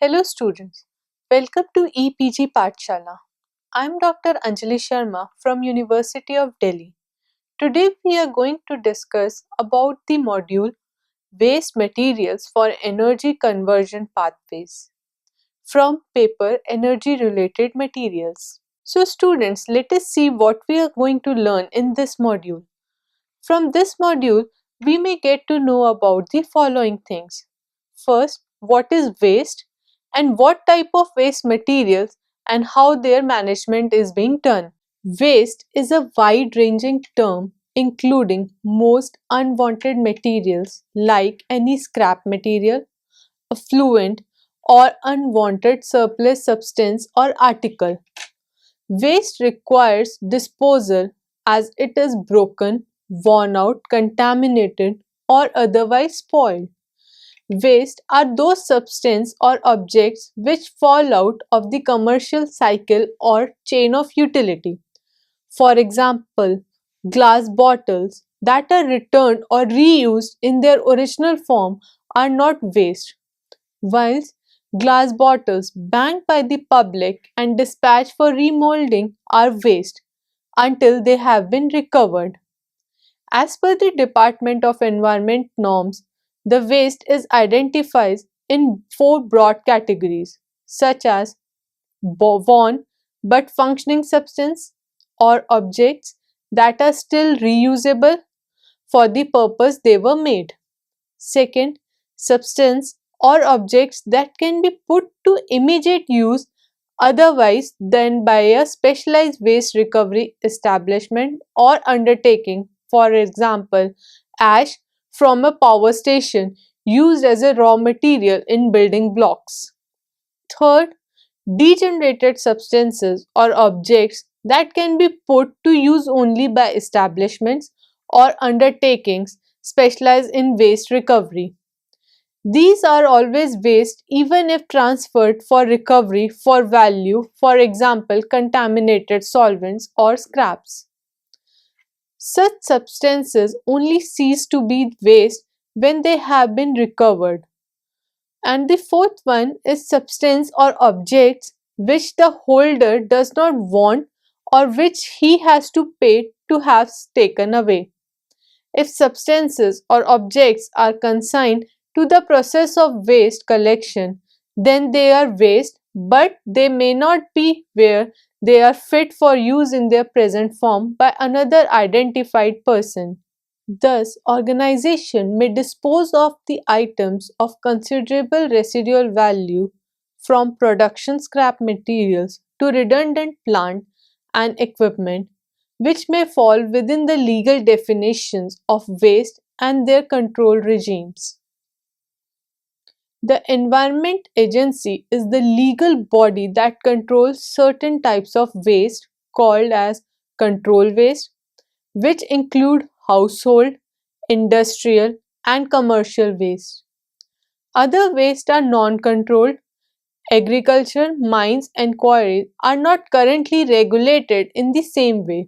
Hello students, welcome to EPG Pathshala. I am Dr. Anjali Sharma from University of Delhi. Today we are going to discuss about the module Waste Materials for Energy Conversion Pathways from paper Energy Related Materials. So students, let us see what we are going to learn in this module. From this module, we may get to know about the following things. First, what is waste and what type of waste materials and how their management is being done. Waste is a wide-ranging term including most unwanted materials like any scrap material, effluent, or unwanted surplus substance or article. Waste requires disposal as it is broken, worn out, contaminated, or otherwise spoiled. Waste are those substances or objects which fall out of the commercial cycle or chain of utility. For example, glass bottles that are returned or reused in their original form are not waste, whilst glass bottles banned by the public and dispatched for remolding are waste until they have been recovered. As per the Department of Environment norms, the waste is identified in four broad categories such as worn but functioning substance or objects that are still reusable for the purpose they were made. Second, substance or objects that can be put to immediate use otherwise than by a specialized waste recovery establishment or undertaking, for example, ash from a power station used as a raw material in building blocks. Third, degenerated substances or objects that can be put to use only by establishments or undertakings specialized in waste recovery. These are always waste even if transferred for recovery for value, for example, contaminated solvents or scraps. Such substances only cease to be waste when they have been recovered. And the fourth one is substance or objects which the holder does not want or which he has to pay to have taken away. If substances or objects are consigned to the process of waste collection, then they are waste, but they may not be where they are fit for use in their present form by another identified person. Thus, organization may dispose of the items of considerable residual value from production scrap materials to redundant plant and equipment which may fall within the legal definitions of waste and their control regimes. The Environment Agency is the legal body that controls certain types of waste called as control waste, which include household, industrial, and commercial waste. Other waste are non-controlled. Agriculture, mines, and quarries are not currently regulated in the same way.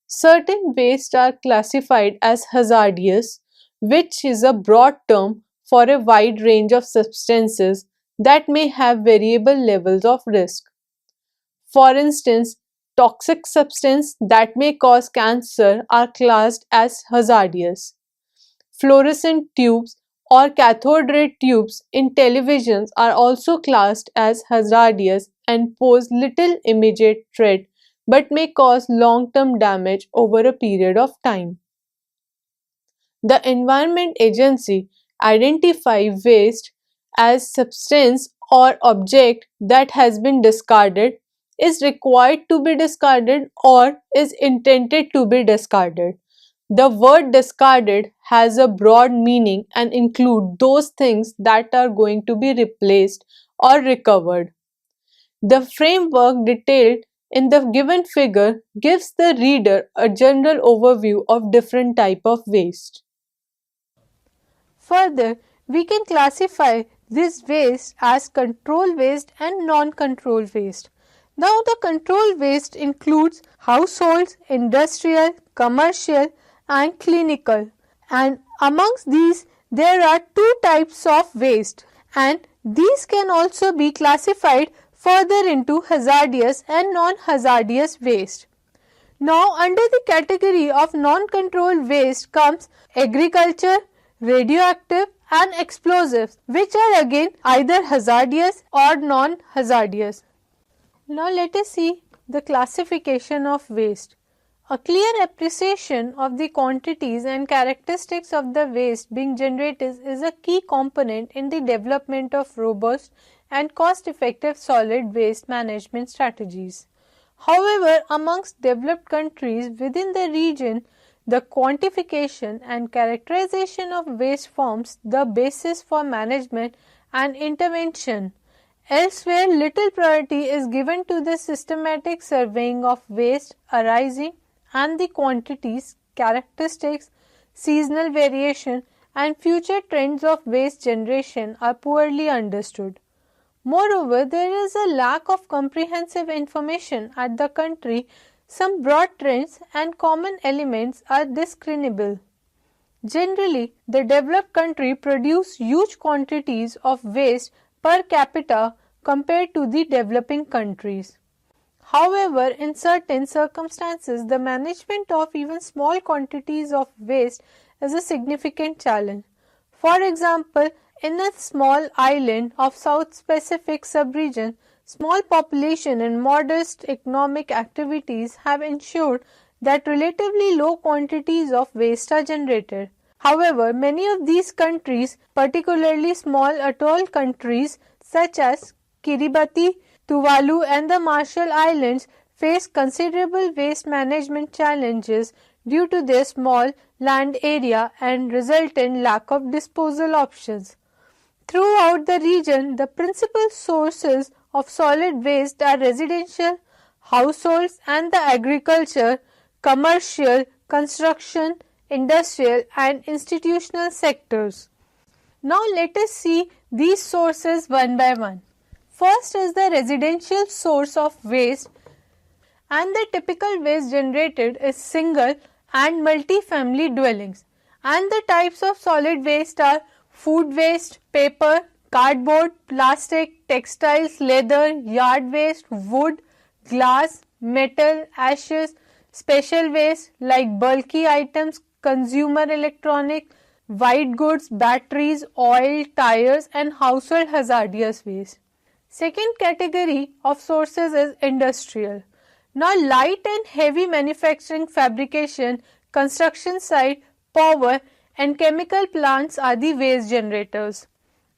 Certain wastes are classified as hazardous, which is a broad term for a wide range of substances that may have variable levels of risk. For instance, toxic substances that may cause cancer are classed as hazardous. Fluorescent tubes or cathode ray tubes in televisions are also classed as hazardous and pose little immediate threat but may cause long-term damage over a period of time. The Environment Agency identifies waste as substance or object that has been discarded, is required to be discarded, or is intended to be discarded. The word discarded has a broad meaning and include those things that are going to be replaced or recovered. The framework detailed in the given figure gives the reader a general overview of different type of waste. Further, we can classify this waste as control waste and non-control waste. Now, the control waste includes households, industrial, commercial, and clinical. And amongst these, there are two types of waste, and These can also be classified further into hazardous and non-hazardous waste. Now, under the category of non-controlled waste comes agriculture, radioactive and explosives, which are again either hazardous or non-hazardous. Now, let us see the classification of waste. A clear appreciation of the quantities and characteristics of the waste being generated is a key component in the development of robust and cost-effective solid waste management strategies. However, amongst developed countries within the region, the quantification and characterization of waste forms the basis for management and intervention. Elsewhere, little priority is given to the systematic surveying of waste arising and the quantities, characteristics, seasonal variation and future trends of waste generation are poorly understood. Moreover, there is a lack of comprehensive information at the country. Some broad trends and common elements are discernible. Generally, the developed country produce huge quantities of waste per capita compared to the developing countries. However, in certain circumstances, the management of even small quantities of waste is a significant challenge. For example, in a small island of South Pacific subregion, small population and modest economic activities have ensured that relatively low quantities of waste are generated. However, many of these countries, particularly small atoll countries such as Kiribati, Tuvalu and the Marshall Islands, face considerable waste management challenges due to their small land area and resultant lack of disposal options. Throughout the region, the principal sources of solid waste are residential, households and the agriculture, commercial, construction, industrial and institutional sectors. Now let us see these sources one by one. First is the residential source of waste, and the typical waste generated is single and multi-family dwellings, and the types of solid waste are food waste, paper, cardboard, plastic, textiles, leather, yard waste, wood, glass, metal, ashes, special waste like bulky items, consumer electronic, white goods, batteries, oil, tires and household hazardous waste. Second category of sources is industrial. Now, light and heavy manufacturing, fabrication, construction site, power and chemical plants are the waste generators.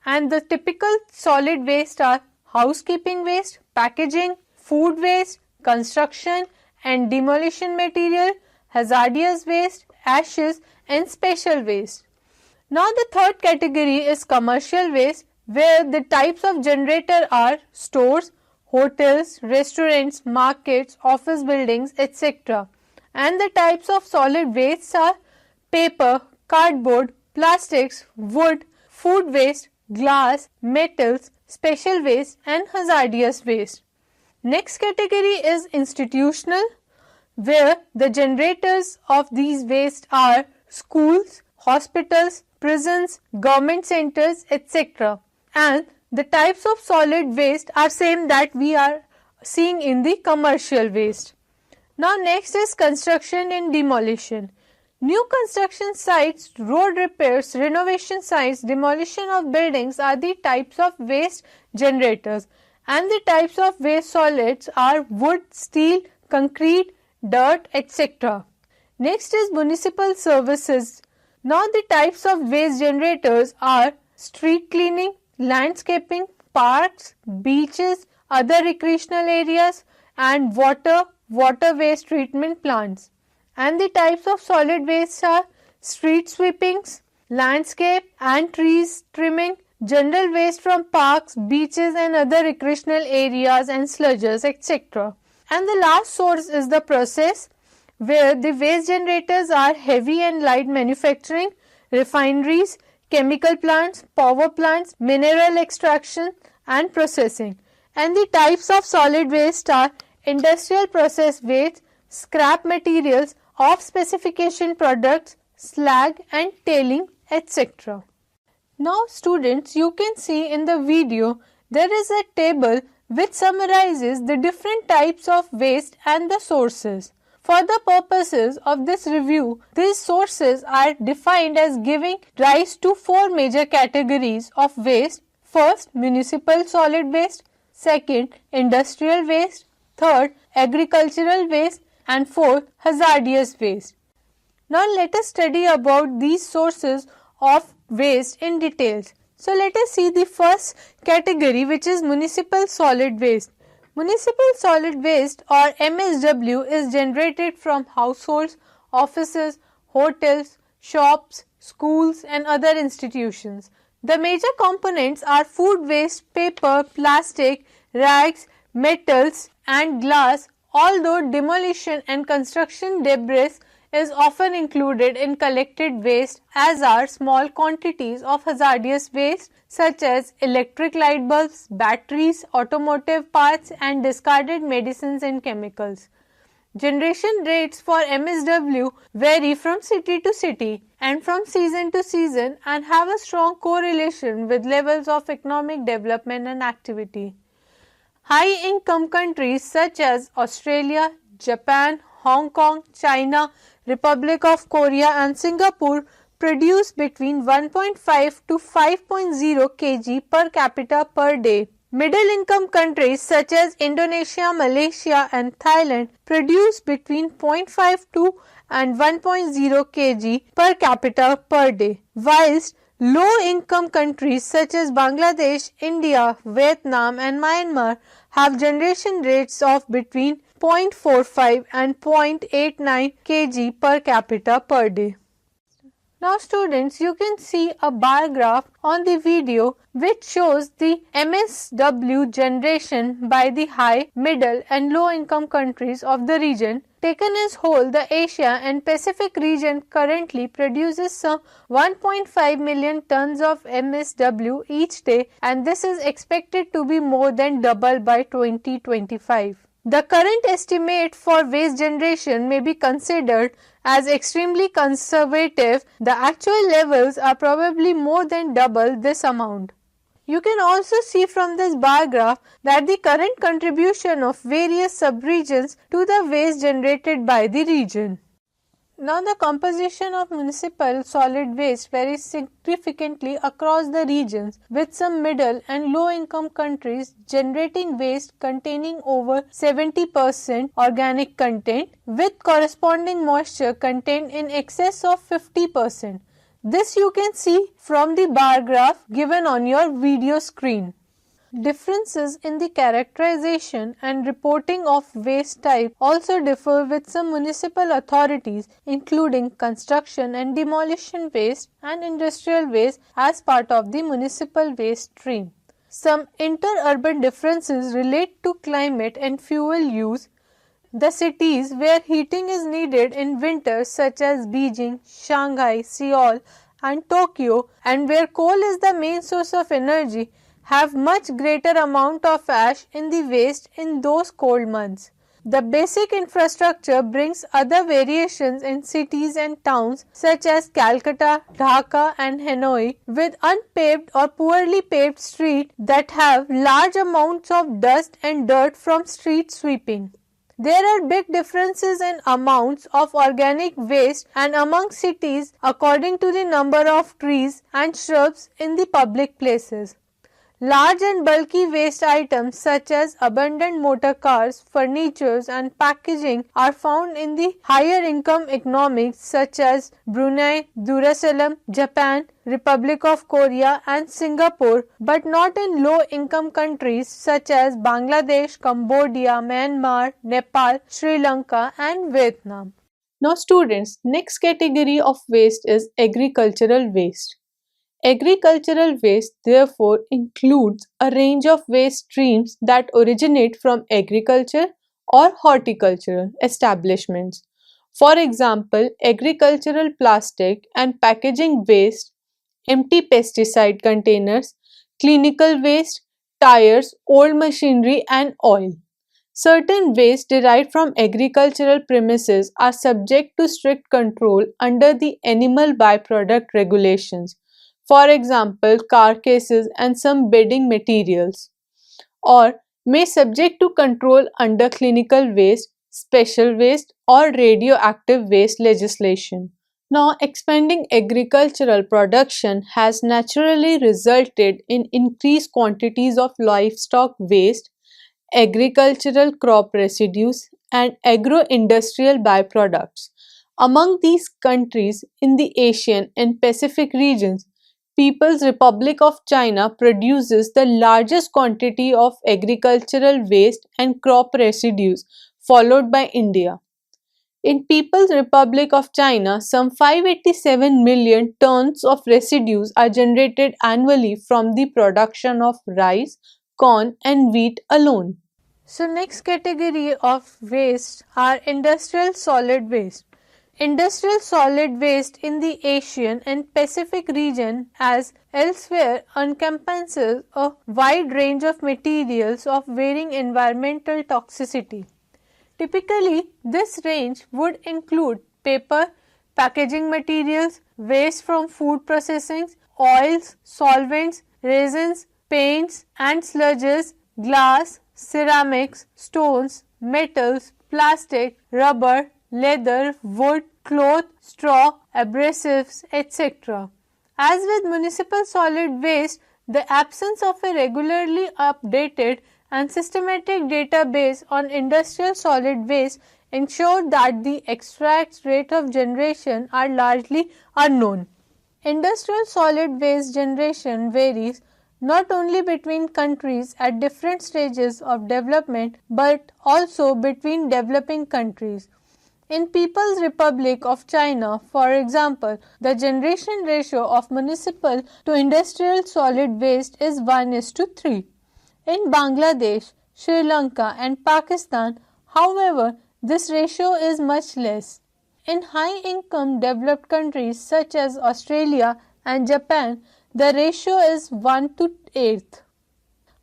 And the typical solid waste are housekeeping waste, packaging, food waste, construction and demolition material, hazardous waste, ashes and special waste. Now, the third category is commercial waste, where the types of generator are stores, hotels, restaurants, markets, office buildings, etc. And the types of solid wastes are paper, cardboard, plastics, wood, food waste, glass, metals, special waste and hazardous waste. Next category is institutional, where the generators of these waste are schools, hospitals, prisons, government centers, etc. And the types of solid waste are same that we are seeing in the commercial waste. Now next is construction and demolition. New construction sites, road repairs, renovation sites, demolition of buildings are the types of waste generators, and the types of waste solids are wood, steel, concrete, dirt, etc. Next is municipal services. Now the types of waste generators are street cleaning, landscaping, parks, beaches, other recreational areas and water waste treatment plants. And the types of solid waste are street sweepings, landscape and trees trimming, general waste from parks, beaches and other recreational areas and sludges, etc. And the last source is the process, where the waste generators are heavy and light manufacturing, refineries, chemical plants, power plants, mineral extraction and processing. And the types of solid waste are industrial process waste, scrap materials, off specification products, slag and tailing, etc. Now students, you can see in the video there is a table which summarizes the different types of waste and the sources. For the purposes of this review, these sources are defined as giving rise to four major categories of waste. First, municipal solid waste. Second, industrial waste. Third, agricultural waste. And fourth, hazardous waste. Now let us study about these sources of waste in details. So let us see the first category, which is municipal solid waste. Municipal solid waste or MSW is generated from households, offices, hotels, shops, schools and other institutions. The major components are food waste, paper, plastic, rags, metals and glass, although demolition and construction debris is often included in collected waste, as are small quantities of hazardous waste such as electric light bulbs, batteries, automotive parts and discarded medicines and chemicals. Generation rates for MSW vary from city to city and from season to season and have a strong correlation with levels of economic development and activity. High-income countries such as Australia, Japan, Hong Kong, China, Republic of Korea and Singapore produce between 1.5 to 5.0 kg per capita per day. Middle-income countries such as Indonesia, Malaysia and Thailand produce between 0.5 to and 1.0 kg per capita per day, whilst low-income countries such as Bangladesh, India, Vietnam and Myanmar have generation rates of between 0.45 and 0.89 kg per capita per day. Now students, you can see a bar graph on the video which shows the MSW generation by the high, middle and low income countries of the region. Taken as whole, the Asia and Pacific region currently produces some 1.5 million tons of MSW each day, and this is expected to be more than double by 2025. The current estimate for waste generation may be considered as extremely conservative. The actual levels are probably more than double this amount. You can also see from this bar graph that the current contribution of various subregions to the waste generated by the region. Now the composition of municipal solid waste varies significantly across the regions, with some middle and low income countries generating waste containing over 70% organic content, with corresponding moisture content in excess of 50%. This you can see from the bar graph given on your video screen. Differences in the characterization and reporting of waste type also differ, with some municipal authorities including construction and demolition waste and industrial waste as part of the municipal waste stream. Some inter-urban differences relate to climate and fuel use. The cities where heating is needed in winter, such as Beijing, Shanghai, Seoul and Tokyo, and where coal is the main source of energy, have much greater amount of ash in the waste in those cold months. The basic infrastructure brings other variations in cities and towns such as Calcutta, Dhaka and Hanoi, with unpaved or poorly paved streets that have large amounts of dust and dirt from street sweeping. There are big differences in amounts of organic waste and among cities according to the number of trees and shrubs in the public places. Large and bulky waste items such as abandoned motor cars, furniture and packaging are found in the higher income economies such as Brunei, Darussalam, Japan, Republic of Korea and Singapore, but not in low income countries such as Bangladesh, Cambodia, Myanmar, Nepal, Sri Lanka and Vietnam. Now students, next category of waste is agricultural waste. Agricultural waste therefore includes a range of waste streams that originate from agriculture or horticultural establishments. For example, agricultural plastic and packaging waste, empty pesticide containers, clinical waste, tires, old machinery and oil. Certain waste derived from agricultural premises are subject to strict control under the animal byproduct regulations. for example, carcasses and some bedding materials, or may subject to control under clinical waste, special waste, or radioactive waste legislation. Now, expanding agricultural production has naturally resulted in increased quantities of livestock waste, agricultural crop residues, and agro-industrial byproducts. Among these countries in the Asian and Pacific regions, People's Republic of China produces the largest quantity of agricultural waste and crop residues, followed by India. In People's Republic of China, some 587 million tons of residues are generated annually from the production of rice, corn, and wheat alone. So next category of waste are industrial solid waste. Industrial solid waste in the Asian and Pacific region as elsewhere encompasses a wide range of materials of varying environmental toxicity. Typically, this range would include paper, packaging materials, waste from food processing, oils, solvents, resins, paints and sludges, glass, ceramics, stones, metals, plastic, rubber, leather, wood, cloth, straw, abrasives, etc. As with municipal solid waste, the absence of a regularly updated and systematic database on industrial solid waste ensure that the exact rate of generation are largely unknown. Industrial solid waste generation varies not only between countries at different stages of development but also between developing countries. In People's Republic of China, for example, the generation ratio of municipal to industrial solid waste is 1:3. In Bangladesh, Sri Lanka and Pakistan, however, this ratio is much less. In high-income developed countries such as Australia and Japan, the ratio is 1:8.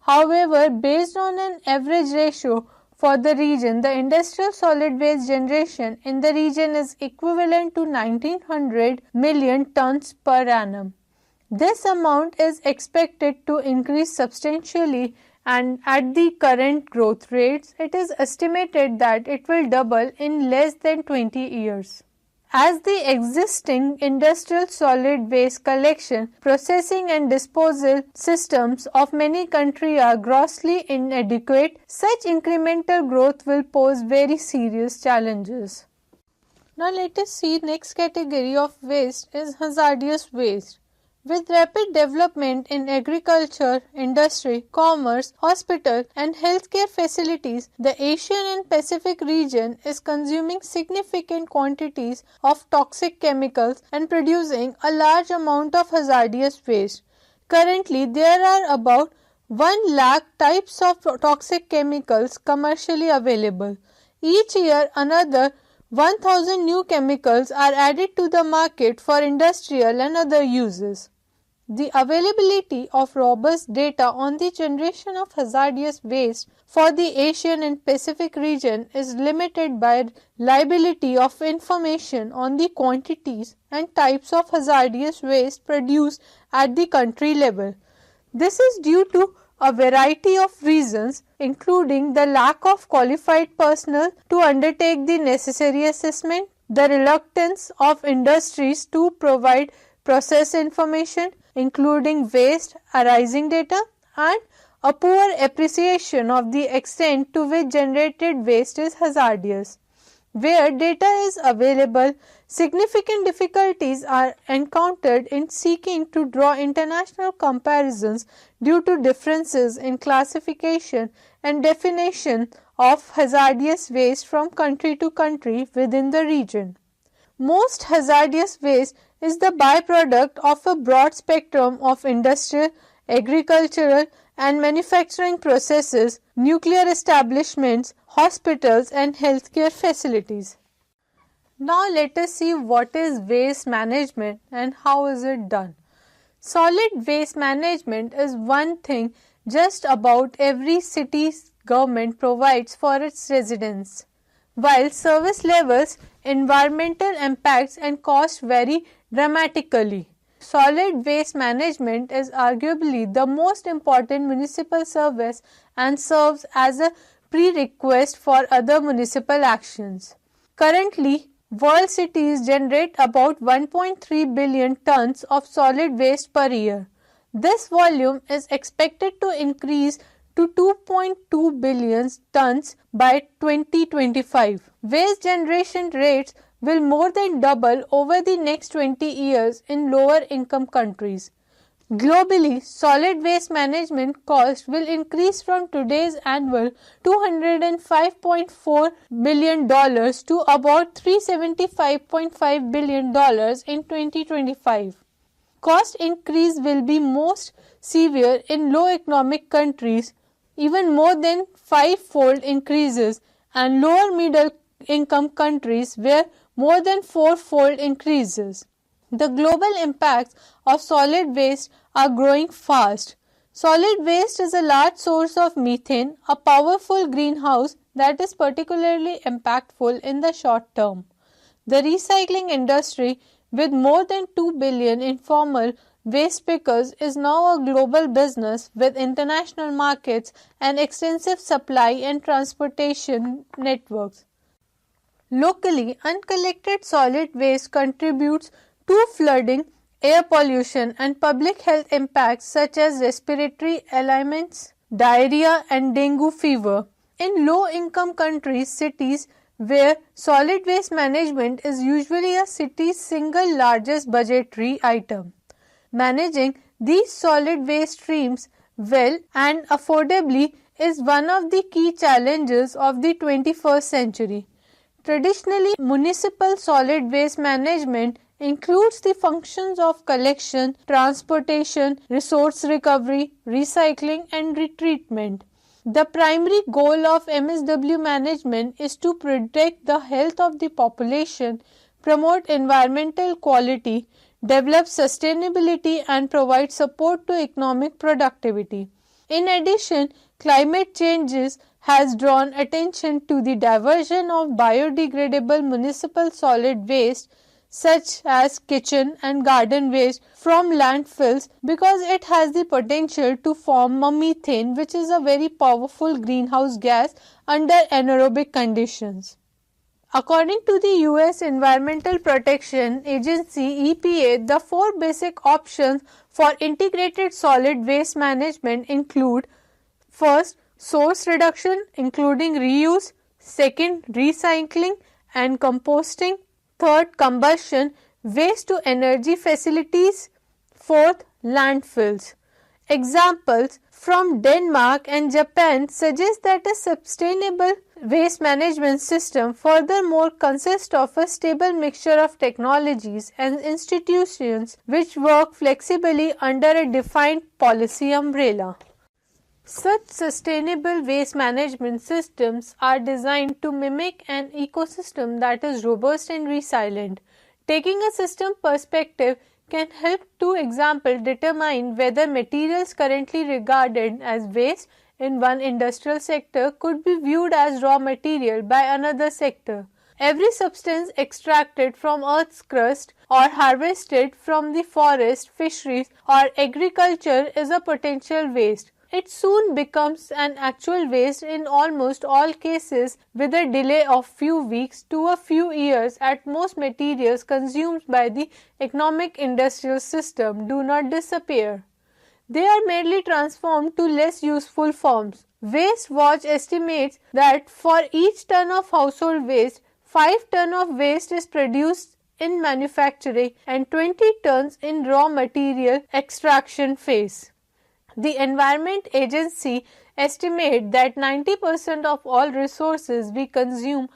However, based on an average ratio for the region, the industrial solid waste generation in the region is equivalent to 1900 million tons per annum. This amount is expected to increase substantially, and at the current growth rates, it is estimated that it will double in less than 20 years. As the existing industrial solid waste collection, processing and disposal systems of many countries are grossly inadequate, such incremental growth will pose very serious challenges. Now let us see next category of waste is hazardous waste. With rapid development in agriculture, industry, commerce, hospital and healthcare facilities, the Asian and Pacific region is consuming significant quantities of toxic chemicals and producing a large amount of hazardous waste. Currently, there are about 1 lakh types of toxic chemicals commercially available. Each year, another 1,000 new chemicals are added to the market for industrial and other uses. The availability of robust data on the generation of hazardous waste for the Asian and Pacific region is limited by liability of information on the quantities and types of hazardous waste produced at the country level. This is due to a variety of reasons, including the lack of qualified personnel to undertake the necessary assessment, the reluctance of industries to provide process information, including waste arising data, and a poor appreciation of the extent to which generated waste is hazardous. Where data is available, significant difficulties are encountered in seeking to draw international comparisons due to differences in classification and definition of hazardous waste from country to country within the region. Most hazardous waste is the byproduct of a broad spectrum of industrial, agricultural and manufacturing processes, nuclear establishments, hospitals and healthcare facilities. Now let us see what is waste management and how is it done. Solid waste management is one thing just about every city's government provides for its residents. While service levels, environmental impacts and cost vary dramatically. Solid waste management is arguably the most important municipal service and serves as a prerequisite for other municipal actions. Currently, world cities generate about 1.3 billion tons of solid waste per year. This volume is expected to increase to 2.2 billion tons by 2025. Waste generation rates will more than double over the next 20 years in lower income countries. Globally, solid waste management costs will increase from today's annual $205.4 billion to about $375.5 billion in 2025. Cost increase will be most severe in low economic countries, even more than five-fold increases, and lower middle income countries where more than four-fold increases. The global impacts of solid waste are growing fast. Solid waste is a large source of methane, a powerful greenhouse that is particularly impactful in the short term. The recycling industry, with more than 2 billion informal waste pickers, is now a global business with international markets and extensive supply and transportation networks. Locally, uncollected solid waste contributes to flooding, air pollution, and public health impacts such as respiratory ailments, diarrhea, and dengue fever. In low-income countries, cities where solid waste management is usually a city's single largest budgetary item. Managing these solid waste streams well and affordably is one of the key challenges of the 21st century. Traditionally, municipal solid waste management includes the functions of collection, transportation, resource recovery, recycling, and retreatment. The primary goal of MSW management is to protect the health of the population, promote environmental quality, develop sustainability, and provide support to economic productivity. In addition, climate changes has drawn attention to the diversion of biodegradable municipal solid waste such as kitchen and garden waste from landfills because it has the potential to form a methane, which is a very powerful greenhouse gas under anaerobic conditions. According to the US Environmental Protection Agency EPA, the four basic options for integrated solid waste management include: first, source reduction including reuse; second, recycling and composting; third, combustion, waste to energy facilities; fourth, landfills. Examples from Denmark and Japan suggest that a sustainable waste management system furthermore consists of a stable mixture of technologies and institutions which work flexibly under a defined policy umbrella. Such sustainable waste management systems are designed to mimic an ecosystem that is robust and resilient. Taking a system perspective can help to example determine whether materials currently regarded as waste in one industrial sector could be viewed as raw material by another sector. Every substance extracted from Earth's crust or harvested from the forest, fisheries, or agriculture is a potential waste. It soon becomes an actual waste in almost all cases with a delay of few weeks to a few years at most. Materials consumed by the economic industrial system do not disappear. They are merely transformed to less useful forms. Waste Watch estimates that for each ton of household waste, 5 tons of waste is produced in manufacturing and 20 tons in raw material extraction phase. The Environment Agency estimates that 90% of all resources we consume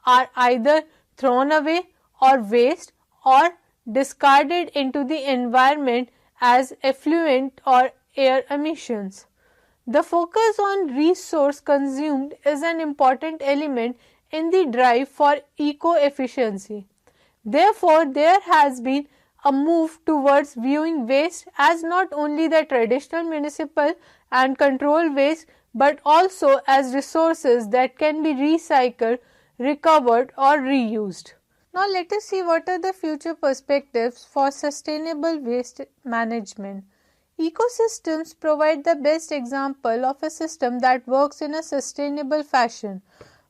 are either thrown away or waste or discarded into the environment as effluent or air emissions. The focus on resource consumed is an important element in the drive for eco-efficiency. Therefore, there has been a move towards viewing waste as not only the traditional municipal and controlled waste but also as resources that can be recycled, recovered or reused. Now let us see what are the future perspectives for sustainable waste management. Ecosystems provide the best example of a system that works in a sustainable fashion.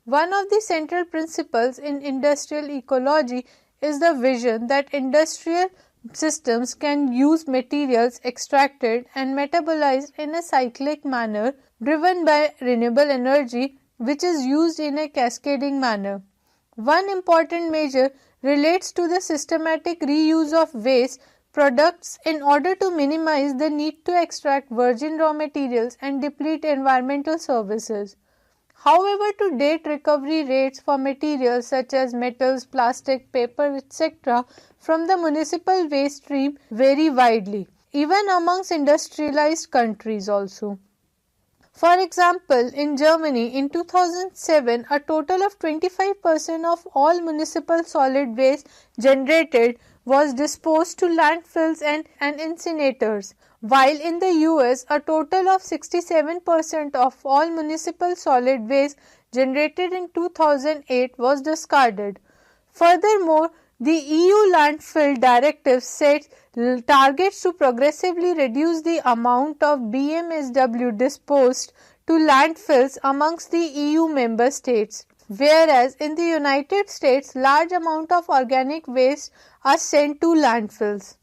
One of the central principles in industrial ecology is the vision that industrial systems can use materials extracted and metabolized in a cyclic manner driven by renewable energy, which is used in a cascading manner. One important measure relates to the systematic reuse of waste products in order to minimize the need to extract virgin raw materials and deplete environmental services. However, to date, recovery rates for materials such as metals, plastic, paper, etc., from the municipal waste stream vary widely, even amongst industrialized countries also. For example, in Germany in 2007, a total of 25% of all municipal solid waste generated was disposed to landfills and incinerators, while in the US, a total of 67% of all municipal solid waste generated in 2008 was discarded. Furthermore, the EU landfill directive sets targets to progressively reduce the amount of BMSW disposed to landfills amongst the EU member states, whereas in the United States, large amount of organic waste are sent to landfills.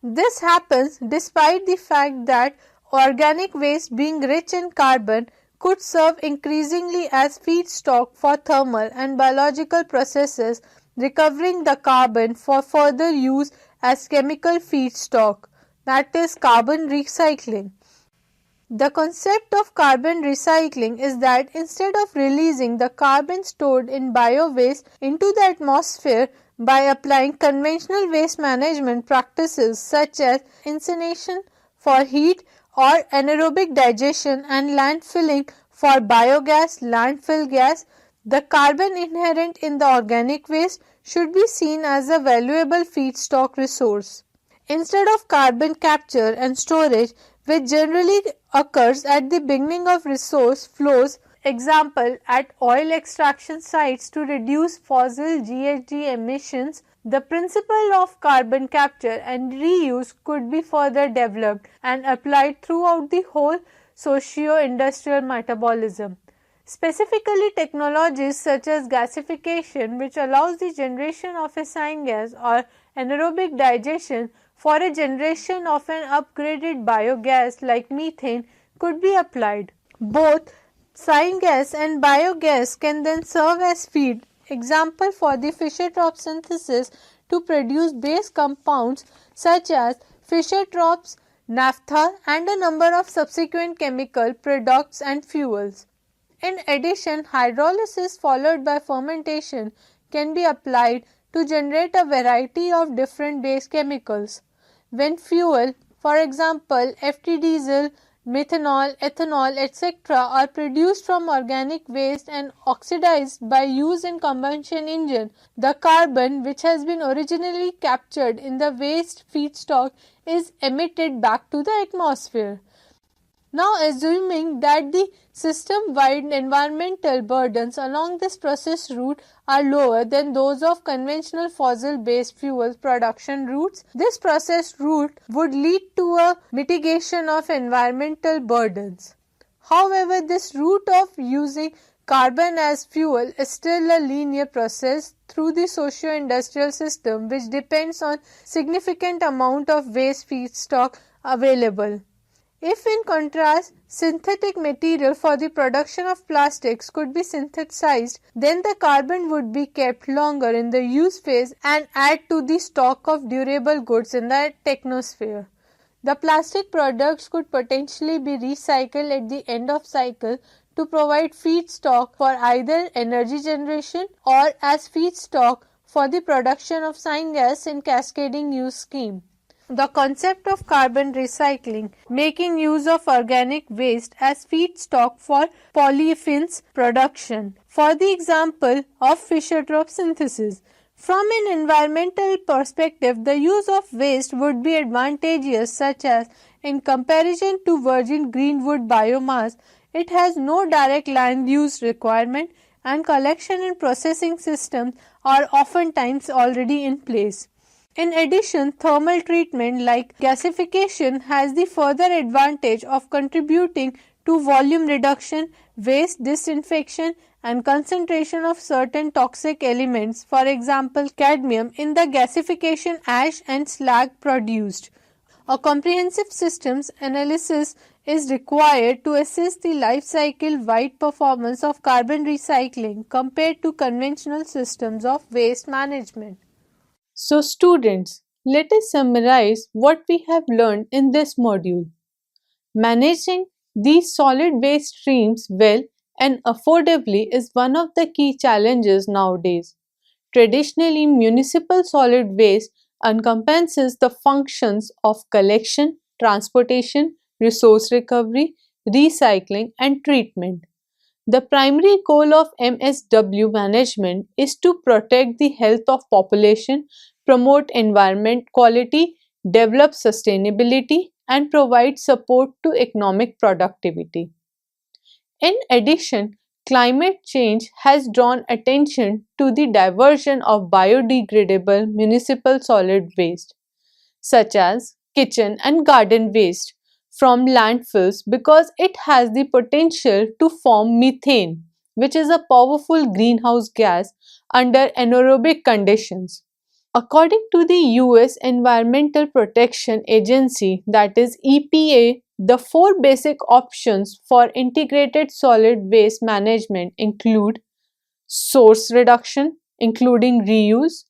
This happens despite the fact that organic waste, being rich in carbon, could serve increasingly as feedstock for thermal and biological processes, recovering the carbon for further use as chemical feedstock, that is, carbon recycling. The concept of carbon recycling is that instead of releasing the carbon stored in bio-waste into the atmosphere by applying conventional waste management practices such as incineration for heat or anaerobic digestion and landfilling for biogas, landfill gas, the carbon inherent in the organic waste should be seen as a valuable feedstock resource. Instead of carbon capture and storage, which generally occurs at the beginning of resource flows, example at oil extraction sites to reduce fossil GHG emissions, the principle of carbon capture and reuse could be further developed and applied throughout the whole socio-industrial metabolism. Specifically, technologies such as gasification, which allows the generation of a syngas, or anaerobic digestion for a generation of an upgraded biogas like methane, could be applied. Both syngas and biogas can then serve as feed, example for the Fischer-Tropsch synthesis to produce base compounds such as Fischer-Tropsch, naphtha, and a number of subsequent chemical products and fuels. In addition, hydrolysis followed by fermentation can be applied to generate a variety of different base chemicals. When fuel, for example FT diesel, methanol, ethanol, etc., are produced from organic waste and oxidized by use in combustion engine, the carbon which has been originally captured in the waste feedstock is emitted back to the atmosphere. Now, assuming that the system-wide environmental burdens along this process route are lower than those of conventional fossil-based fuel production routes, this process route would lead to a mitigation of environmental burdens. However, this route of using carbon as fuel is still a linear process through the socio-industrial system, which depends on significant amount of waste feedstock available. If in contrast, synthetic material for the production of plastics could be synthesized, then the carbon would be kept longer in the use phase and add to the stock of durable goods in the technosphere. The plastic products could potentially be recycled at the end of cycle to provide feedstock for either energy generation or as feedstock for the production of syngas in cascading use scheme. The concept of carbon recycling, making use of organic waste as feedstock for polyolefins production, for the example of Fischer-Tropsch synthesis. From an environmental perspective, the use of waste would be advantageous, such as in comparison to virgin greenwood biomass, it has no direct land use requirement and collection and processing systems are oftentimes already in place. In addition, thermal treatment like gasification has the further advantage of contributing to volume reduction, waste disinfection, and concentration of certain toxic elements, for example, cadmium, in the gasification ash and slag produced. A comprehensive systems analysis is required to assess the life cycle wide performance of carbon recycling compared to conventional systems of waste management. So, students, let us summarize what we have learned in this module. Managing these solid waste streams well and affordably is one of the key challenges nowadays. Traditionally, municipal solid waste encompasses the functions of collection, transportation, resource recovery, recycling, and treatment. The primary goal of MSW management is to protect the health of population, promote environment quality, develop sustainability, and provide support to economic productivity. In addition, climate change has drawn attention to the diversion of biodegradable municipal solid waste, such as kitchen and garden waste, from landfills because it has the potential to form methane, which is a powerful greenhouse gas under anaerobic conditions. According to the US Environmental Protection Agency, that is EPA, the four basic options for integrated solid waste management include source reduction, including reuse,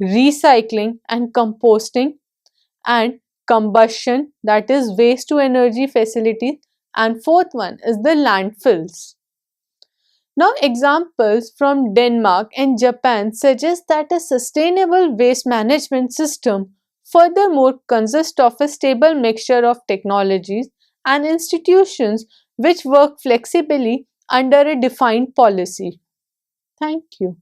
recycling, and composting, and combustion, that is waste to energy facilities, and fourth one is the landfills. Now, examples from Denmark and Japan suggest that a sustainable waste management system furthermore consists of a stable mixture of technologies and institutions which work flexibly under a defined policy. Thank you.